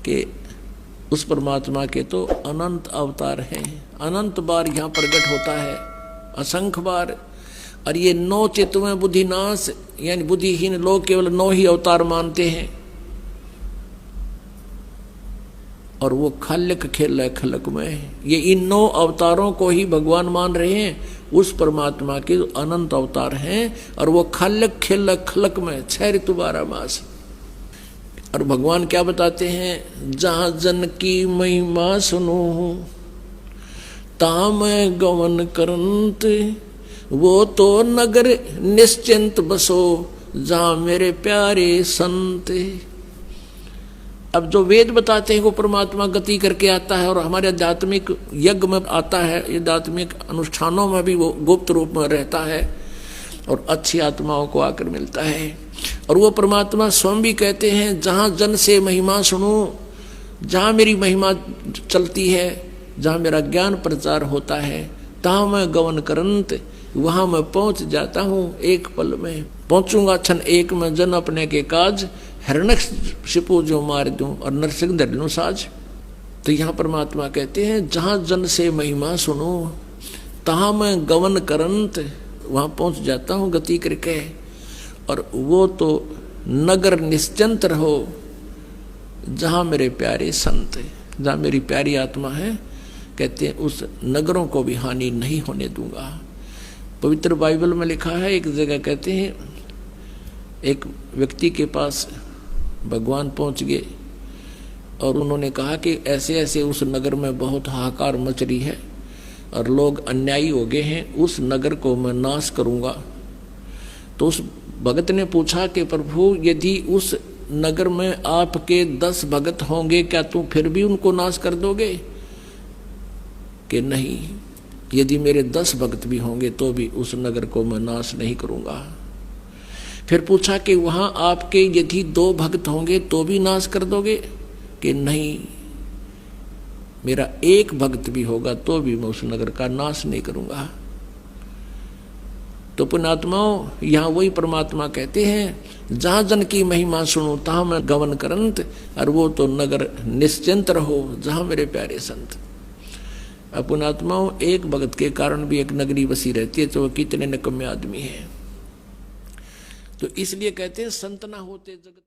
कि उस परमात्मा के तो अनंत अवतार हैं, अनंत बार यहाँ प्रकट होता है, असंख्य बार। और ये 9 चित्तों बुद्धिनाश, यानी बुद्धिहीन लोग केवल 9 ही अवतार मानते हैं, और वो खालिक खेल खलक में, ये इन 9 अवतारों को ही भगवान मान रहे हैं। उस परमात्मा के अनंत अवतार हैं और वो खालिक खेल खलक में 6 ऋतु 12 मास। और भगवान क्या बताते हैं, जहां जन की महिमा सुनो ता मैं गवन करंत, वो तो नगर निश्चिंत बसो जहां मेरे प्यारे संत। अब जो वेद बताते हैं वो परमात्मा गति करके आता है और हमारे आध्यात्मिक यज्ञ में आता है, आध्यात्मिक अनुष्ठानों में भी वो गुप्त रूप में रहता है और अच्छी आत्माओं को आकर मिलता है। और वो परमात्मा स्वयं भी कहते हैं, जहाँ जन से महिमा सुनो, जहाँ मेरी महिमा चलती है, जहाँ मेरा ज्ञान प्रचार होता है, तहाँ मैं गवन करंत, वहाँ मैं पहुँच जाता हूँ एक पल में। पहुँचूंगा क्षण एक में, जन अपने के काज, हिरण्यकशिपु जो मार दूं और नरसिंह धर लूं साज। तो यहाँ परमात्मा कहते हैं, जहाँ जन से महिमा सुनो तहाँ मैं गवन करंत, वहाँ पहुँच जाता हूँ गति करके। और वो तो नगर निश्चिंत रहो जहाँ मेरे प्यारे संत, जहाँ मेरी प्यारी आत्मा है, कहते हैं उस नगरों को भी हानि नहीं होने दूंगा। पवित्र बाइबल में लिखा है, एक जगह कहते हैं एक व्यक्ति के पास भगवान पहुंच गए और उन्होंने कहा कि ऐसे ऐसे उस नगर में बहुत हाहाकार मच रही है और लोग अन्यायी हो गए हैं, उस नगर को मैं नाश करूंगा। तो उस भगत ने पूछा कि प्रभु, यदि उस नगर में आपके 10 भगत होंगे, क्या तुम फिर भी उनको नाश कर दोगे? कि नहीं, यदि मेरे 10 भगत भी होंगे तो भी उस नगर को मैं नाश नहीं करूंगा। फिर पूछा कि वहां आपके यदि 2 भक्त होंगे तो भी नाश कर दोगे? कि नहीं, मेरा 1 भक्त भी होगा तो भी मैं उस नगर का नाश नहीं करूंगा। तो पुण्यात्माओं, यहाँ वही परमात्मा कहते हैं, जहां जन की महिमा सुनो तहाँ मैं गवन करंत, और वो तो नगर निश्चिंत रहो जहां मेरे प्यारे संत। पुण्यात्माओं, 1 भगत के कारण भी एक नगरी बसी रहती है, तो वो कितने निकम्मे आदमी है। तो इसलिए कहते हैं, संत ना होते जगत।